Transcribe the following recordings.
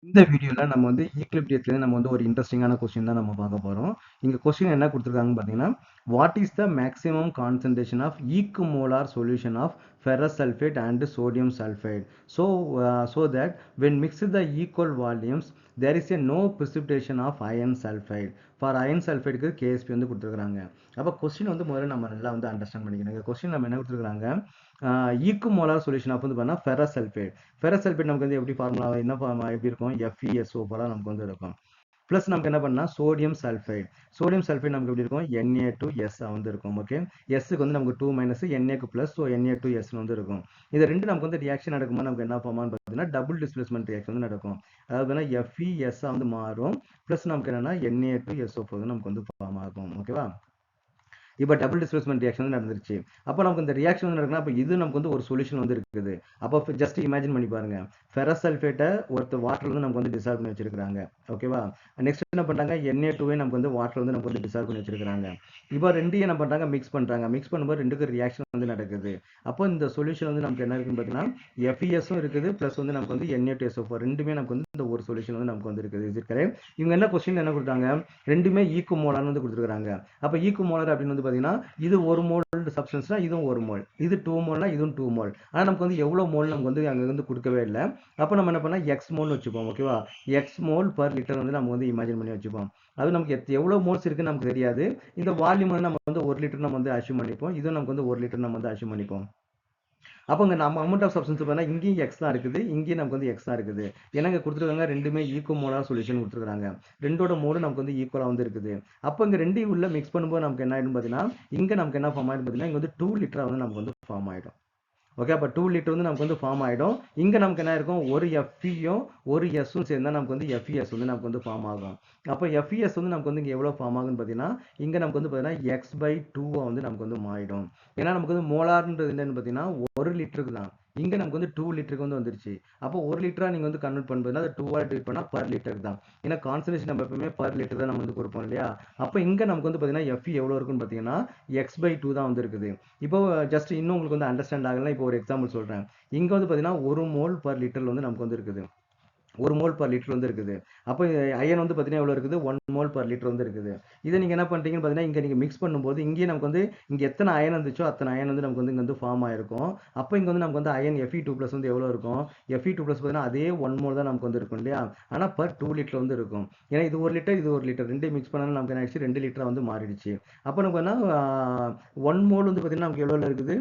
இந்த வீடியோல நம்ம வந்து ஈக்லிப்ரியத்துல நம்ம வந்து ஒரு இன்ட்ரெஸ்டிங்கான கொஸ்டின் தான் நம்ம பார்க்க போறோம். இங்க கொஸ்டின் என்ன கொடுத்திருக்காங்கன்னு பார்த்தீங்கன்னா, what is the maximum concentration of equimolar solution of ferrous sulfate and sodium sulfate? So that when mixed the equal volumes, there is a no precipitation of iron sulfide. For iron sulfide க்கு KSP வந்து கொடுத்திருக்காங்க. அப்ப question வந்து முதல்ல நம்ம நல்லா வந்து understand பண்ணிக்கணும். கொஸ்டின் நம்ம என்ன கொடுத்திருக்காங்க? ஈக்குமோலார் சொல்யூஷன் ஆஃப் வந்து பார்த்தீங்கன்னா ferrous sulfate. ஃபெரஸ் சல்ஃபேட் நமக்கு வந்து எப்படி ஃபார்முலா என்ன ஃபார்முலா எப்படி இருக்கும் FeSO போல நமக்கு வந்து இருக்கும். ப்ளஸ் நமக்கு என்ன பண்ணா சோடியம் சல்ஃபைட். சோடியம் சல்ஃபைட் நமக்கு எப்படி இருக்கும் Na2S வந்து இருக்கும். ஓகே, எஸ்க்கு வந்து நமக்கு 2 மைனஸ் Na க்கு பிளஸ், ஸோ Na2S வந்து இருக்கும். இது ரெண்டு நமக்கு வந்து ரியாக்ஷன் நடக்கும்போது நமக்கு என்ன ஃபார்மான்னு பார்த்தீங்கன்னா டபுள் டிஸ்பிளேஸ்மெண்ட் ரியாக்ஷன் வந்து நடக்கும். அதாவது FeS வந்து மாறும், ப்ளஸ் நமக்கு என்னன்னா Na2SO வந்து நமக்கு வந்து ஃபார்ம் ஆகும். ஓகேவா, இப்போ டபுள் டிஸ்பிளேஸ்மெண்ட் ரியாக்ஷன் வந்து நடந்துருச்சு. அப்போ நமக்கு இந்த ரியாக்ஷன் வந்து நடக்குன்னா அப்போ இது நமக்கு வந்து ஒரு சொல்யூஷன் வந்து இருக்குது. அப்போ ஜஸ்ட் இமேஜின் பண்ணி பாருங்க, ஃபெரஸ் சல்ஃபேட்டை வாட்டர் வந்து நமக்கு வந்து டிசால்வ் பண்ணி வச்சிருக்காங்க. ஓகேவா, நெக்ஸ்ட் என்ன பண்றாங்க, Na2வே நமக்கு வந்து வாட்டர் வந்து நமக்கு வந்து டிசால்வ் பண்ணி வச்சிருக்காங்க. இப்போ ரெண்டையும் என்ன பண்றாங்க, மிக்ஸ் பண்றாங்க. மிக்ஸ் பண்ணும்போது ரெண்டுக்கு ரியாக்ஷன் வந்து நடக்குது. அப்போ இந்த சொல்யூஷன் வந்து நமக்கு என்ன இருக்குன்னு பார்த்தீங்கன்னா FeSம் இருக்குது, ப்ளஸ் வந்து நமக்கு வந்து Na2SO4 ரெண்டுமே நமக்கு வந்து இந்த ஒரு சொல்யூஷன் வந்து நமக்கு வந்து இருக்குது. இது கரெக்ட். இவங்க என்ன கொஸ்டின் என்ன கொடுத்தாங்க, ரெண்டுமே ஈக்குமோலார்னு வந்து கொடுத்துருக்காங்க. அப்போ ஈக்குமோலார் அப்படின்னு வந்து பார்த்தீங்கன்னா இது ஒரு மோல் சப்ஸ்டன்ஸ்னா இதுவும் ஒரு மோல், இது 2 மோல்னா இதுவும் 2 மோல். ஆனால் நமக்கு வந்து எவ்வளோ மோல் நமக்கு வந்து அங்கே வந்து கொடுக்கவே இல்லை. அப்போ நம்ம என்ன பண்ணால் எக்ஸ் மோல்னு வச்சுப்போம். ஓகேவா, எக்ஸ் மோல் பர் லிட்டர் வந்து நம்ம வந்து இமேஜின் பண்ணி வச்சுப்போம். அது நமக்கு எவ்வளோ மோல்ஸ் இருக்குன்னு நமக்கு தெரியாது. இந்த வால்யூம் வந்து நம்ம வந்து 1 லிட்டர் நம்ம வந்து அஷ்யூம் பண்ணிப்போம். இதுவும் நமக்கு வந்து 1 லிட்டர் நம்ம வந்து அஷ்யூம் பண்ணிப்போம். அப்போ இங்கே நம்ம அமௌண்ட் ஆஃப் சப்ஸ்டன்ஸ் பார்த்தா இங்கேயும் எக்ஸ் தான் இருக்குது, இங்கேயும் நமக்கு வந்து எக்ஸ் தான் இருக்குது. ஏன்னா இங்கே கொடுத்துருக்காங்க ரெண்டுமே ஈக்குவமோலார் சொல்யூஷன் கொடுத்துருக்காங்க, ரெண்டோட மோடு நமக்கு வந்து ஈக்குவலாக வந்து இருக்குது. அப்போ இங்கே ரெண்டையும் உள்ள மிக்ஸ் பண்ணும்போது நமக்கு என்ன ஆகிடும் பார்த்தீங்கன்னா, இங்கே நமக்கு என்ன ஃபார்ம் ஆகிடும் பார்த்தீங்கன்னா, இங்கே வந்து 2 லிட்டராக வந்து நமக்கு வந்து ஃபார்ம் ஆகிடும். ஓகே, அப்போ 2 லிட்டர் வந்து நமக்கு வந்து ஃபார்ம் ஆகிடும். இங்கே நமக்கு என்ன இருக்கும், ஒரு எஃப்இயும் ஒரு எஸ்ஸும் சேர்ந்தா நமக்கு வந்து FeS வந்து நமக்கு வந்து ஃபார்ம் ஆகும். அப்போ FeS வந்து நமக்கு வந்து இங்கே எவ்வளோ ஃபார்ம் ஆகுன்னு பார்த்தீங்கன்னா, இங்கே நமக்கு வந்து பார்த்தீங்கன்னா x/2 வந்து நமக்கு வந்து மாறிடும். ஏன்னா நமக்கு வந்து மோலார்ன்றது என்னன்னு பார்த்தீங்கன்னா 1 லிட்டருக்கு தான். இங்கே நமக்கு வந்து 2 லிட்டருக்கு வந்து வந்துருச்சு. அப்போ 1 லிட்டராக நீங்கள் வந்து கன்வெர்ட் பண்ணுறதுனா அது 2 டிவைட் பண்ணால் பர் லிட்டருக்கு தான். ஏன்னா கான்சன்ட்ரேஷன் நம்ம எப்பவுமே பர் லிட்டர் தான் நம்ம வந்து கொடுப்போம் இல்லையா. அப்போ இங்கே நமக்கு வந்து பார்த்தீங்கன்னா Fe எவ்வளோ இருக்குன்னு பார்த்தீங்கன்னா x/2 தான் வந்து இருக்குது. இப்போ ஜஸ்ட் இன்னும் உங்களுக்கு வந்து அண்டர்ஸ்டாண்ட் ஆகலாம். இப்போ ஒரு எக்ஸாம்பிள் சொல்கிறேன். இங்கே வந்து பார்த்தீங்கன்னா 1 மோல் பர் லிட்டரில் வந்து நமக்கு வந்து இருக்குது, 1 மோல் பர் லிட்டர் வந்து இருக்குது. அப்போ அயன் வந்து பார்த்தீங்கன்னா எவ்வளோ இருக்குது, 1 மோல் பர் லிட்டர் வந்து இருக்குது. இதை நீங்கள் என்ன பண்ணுறீங்கன்னு பார்த்தீங்கன்னா இங்கே நீங்கள் மிக்ஸ் பண்ணும்போது இங்கேயே நமக்கு வந்து இங்கே எத்தனை அயன் இருந்துச்சோ அத்தனை அயன் வந்து நமக்கு வந்து இங்கே வந்து ஃபார்ம் ஆயிருக்கும். அப்போ இங்கே வந்து நமக்கு வந்து அயன் Fe2+ வந்து எவ்வளோ இருக்கும், Fe2+ பார்த்தீங்கன்னா அதே 1 மோல் தான் நமக்கு வந்து இருக்கும் இல்லையா, ஆனால் பர் 2 லிட்டர் வந்து இருக்கும். ஏன்னா இது 1 லிட்டர் இது 1 லிட்டர் ரெண்டையும் மிக்ஸ் பண்ணாலும் நமக்கு என்ன ஆயிடுச்சு, 2 லிட்டராக வந்து மாறிடுச்சு. அப்போ நமக்கு என்ன 1 மோல் வந்து பார்த்தீங்கன்னா நமக்கு எவ்வளோ இருக்குது,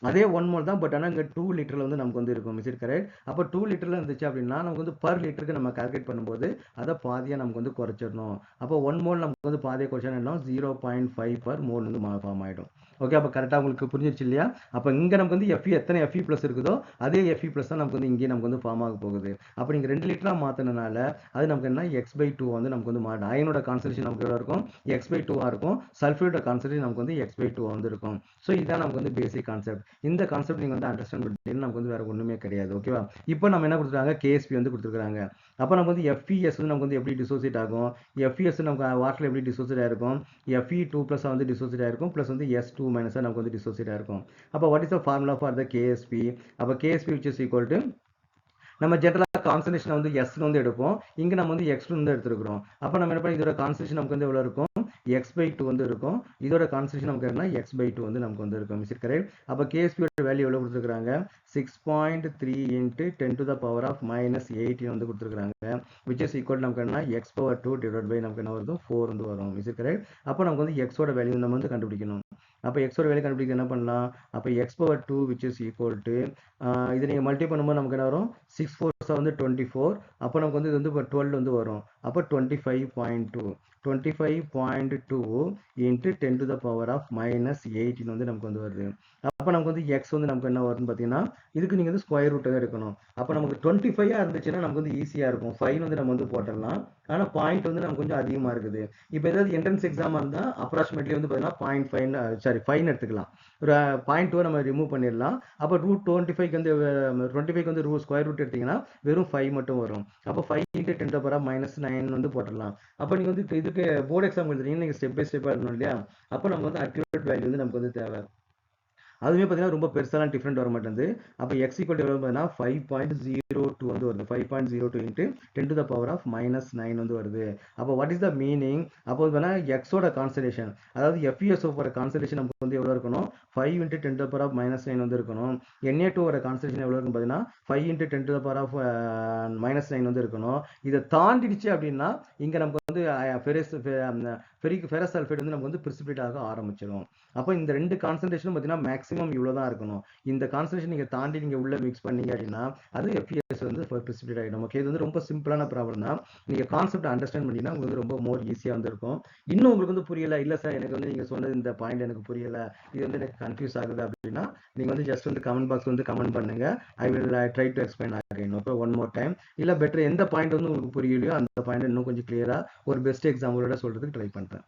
அதே 1 மோல் தான், பட் ஆனால் இங்கே 2 லிட்டரில் வந்து நமக்கு வந்து இருக்கும். Miss correct. அப்போ 2 லிட்டரில் இருந்துச்சு அப்படின்னா நமக்கு வந்து பர் லிட்டருக்கு நம்ம கால்குலேட் பண்ணும்போது அதை பாதியாக நமக்கு வந்து குறைச்சிடணும். அப்போ 1 மோல் நமக்கு வந்து பாதியாக குறைச்சா என்ன 0.5 பர் மோல் வந்து ஃபார்ம் ஆகிடும். ஓகே, அப்போ கரெக்டாக உங்களுக்கு புரிஞ்சிருச்சு இல்லையா. அப்போ இங்கே நமக்கு வந்து எத்தனை Fe+ இருக்குதோ அதே Fe+ தான் நமக்கு வந்து இங்கே நமக்கு வந்து ஃபார்ம் ஆக போகுது. அப்போ நீங்கள் 2 லிட்டராக மாற்றினால அது நமக்கு என்ன x/2 வந்து நமக்கு வந்து மாறும். அயனோட கான்சன்ட்ரேஷன் நமக்கு எவ்வளோ இருக்கும், x/2 இருக்கும். சல்ஃபைடோட கான்சன்ட்ரேஷன் நமக்கு வந்து x/2 வந்து இருக்கும். ஸோ இதுதான் நமக்கு வந்து பேசிக் கான்செப்ட். இந்த கான்செப்ட் நீங்கள் வந்து அண்டர்ஸ்டாண்ட் பண்ணிட்டீங்கன்னா நமக்கு வந்து வேற ஒன்றுமே கிடையாது. ஓகேவா, இப்போ நம்ம என்ன கொடுத்துருக்காங்க, KSP வந்து கொடுத்துருக்காங்க. அப்போ நமக்கு வந்து FeS வந்து நமக்கு வந்து எப்படி டிசோசியேட் ஆகும், FeS நமக்கு வாட்டர் எப்படி டிசோசியேட் ஆயிருக்கும், Fe2+ வந்து டிசோசியேட் ஆயிருக்கும், ப்ளஸ் வந்து S2- நமக்கு வந்து டிசோசியேட் ஆயிருக்கும். அப்போ what is the formula for the KSP? அப்போ KSP which is equal to நம்ம ஜென்ரலாக கான்சன்ட்ரேஷன் வந்து எஸ்ன்னு வந்து எடுப்போம், இங்கே நம்ம வந்து எக்ஸ்னு வந்து எடுத்துருக்கிறோம். அப்போ நம்ம என்ன பண்ணி இதோட கான்சன்ட்ரேஷன் நமக்கு வந்து எவ்வளோ இருக்கும், x/2 வந்து இருக்கும். இதோட கான்சன்ட்ரேஷன் நமக்கு என்ன x/2 வந்து நமக்கு வந்து இருக்கும். Miss correct. அப்போ KSPயோட வேல்யூ எவ்வளோ கொடுத்துருக்காங்க, 6.3 × 10⁻⁻18 வந்து கொடுத்துருக்காங்க. விச் இஸ் ஈக்குவல் நமக்கு என்ன x/2 டிவைட் பை நமக்கு என்ன வருது 4 வந்து வரும். Miss correct. அப்போ நமக்கு வந்து எக்ஸோட வேல்யூ நம்ம வந்து கண்டுபிடிக்கணும். அப்போ எக்ஸோட வேல்யூ கண்டுபிடிக்க என்ன பண்ணலாம், அப்போ x/2 which is equal to இதை நீங்கள் மல்டி பண்ணும்போது நமக்கு என்ன வரும், 6 4 வந்து 24. அப்போ நமக்கு வந்து இது வந்து இப்போ 12 வந்து வரும். அப்போ 25.2 × 10⁻⁻18 வந்து நமக்கு வந்து வருது. அப்போ நமக்கு வந்து எக்ஸ் வந்து நமக்கு என்ன வருதுன்னு பார்த்தீங்கன்னா இதுக்கு நீங்கள் வந்து ஸ்கொயர் ரூட் தான் எடுக்கணும். அப்போ நமக்கு 25 இருந்துச்சுன்னா நமக்கு வந்து ஈஸியாக இருக்கும், 5 வந்து நம்ம வந்து போட்டுடலாம். ஆனால் பாயிண்ட் வந்து நமக்கு கொஞ்சம் அதிகமாக இருக்குது. இப்போ ஏதாவது என்ட்ரன்ஸ் எக்ஸாமாக இருந்தால் அப்ராக்சிமேட்லி வந்து பார்த்தீங்கன்னா 5 எடுத்துக்கலாம். ஒரு 0.2 நம்ம ரிமூவ் பண்ணிடலாம். அப்போ √25 வந்து 25 வந்து ஸ்கொயர் ரூட் எடுத்தீங்கன்னா வெறும் 5 மட்டும் வரும். அப்போ 5 × 10⁻−9 வந்து போட்டுடலாம். அப்போ நீங்கள் வந்து இதுக்கு போர்டு எக்ஸாம் எழுதுறீங்கன்னா நீங்கள் ஸ்டெப் பை ஸ்டெப்பாக இருக்கணும் இல்லையா. அப்போ நம்ம வந்து அக்யூரேட் வேல்யூ வந்து நமக்கு வந்து தேவை. அதுவுமே பார்த்தீங்கன்னா ரொம்ப பெருசாலாம் டிஃப்ரெண்ட் வர மாட்டேங்குது. அப்போ எக்ஸ் ஈக்குவல் டு எவ்வளோ பார்த்தீங்கன்னா 5.02 வந்து வருது. 5.02 into 10 to the power of -9 வந்து வருது. அப்போ வாட் இஸ் த மீனிங்? அப்போ பார்த்தீங்கன்னா எக்ஸோட கான்சன்ட்ரேஷன், அதாவது FeSO4 கான்சன்ட்ரேஷன் நமக்கு வந்து எவ்வளோ இருக்கணும்? 5 into 10 to the power of -9 வந்து இருக்கணும். Na2 கான்சன்ட்ரேஷன் எவ்வளோ இருக்கும் பார்த்தீங்கன்னா 5 into 10 to the power of -9 வந்து இருக்கணும். இதை தாண்டிடுச்சு அப்படின்னா இங்கே நமக்கு வந்து ஃபெரஸ் சல்ஃபேட் வந்து நமக்கு வந்து பிரிசிபிடேட் ஆக ஆரம்பிச்சிடும். அப்போ இந்த ரெண்டு கான்சன்ட்ரேஷனும் பார்த்தீங்கன்னா மேக்ஸிமம் இவ்வளோ தான் இருக்கணும். இந்த கான்சன்ட்ரேஷன் நீங்கள் தாண்டி நீங்கள் உள்ள மிக்ஸ் பண்ணீங்க அப்படின்னா அது FeS வந்து பிரிசிபிடேட் ஆகிடும். ஓகே, இது வந்து ரொம்ப சிம்பிளான ப்ராப்ளம் தான். நீங்கள் கான்செப்ட் அண்டர்ஸ்டாண்ட் பண்ணிங்கன்னா உங்களுக்கு வந்து ரொம்ப மோர் ஈஸியாக வந்து இருக்கும். இன்னும் உங்களுக்கு வந்து புரியல, இல்லை சார் எனக்கு வந்து நீங்கள் சொன்னது இந்த பாயிண்ட் எனக்கு புரியல, இது வந்து எனக்கு கன்ஃபியூஸ் ஆகுது அப்படின்னா நீங்கள் வந்து ஜஸ்ட் வந்து கமெண்ட் பாக்ஸ் வந்து கமெண்ட் பண்ணுங்க. I will try to explain again. Okay, one more time. இல்லை பெட்டர் எந்த பாயிண்ட் வந்து உங்களுக்கு புரியலையோ அந்த பாயிண்ட் இன்னும் கொஞ்சம் கிளியராக ஒரு பெஸ்ட் எக்ஸாம்பிளோட சொல்றதுக்கு ட்ரை பண்ணுறேன்.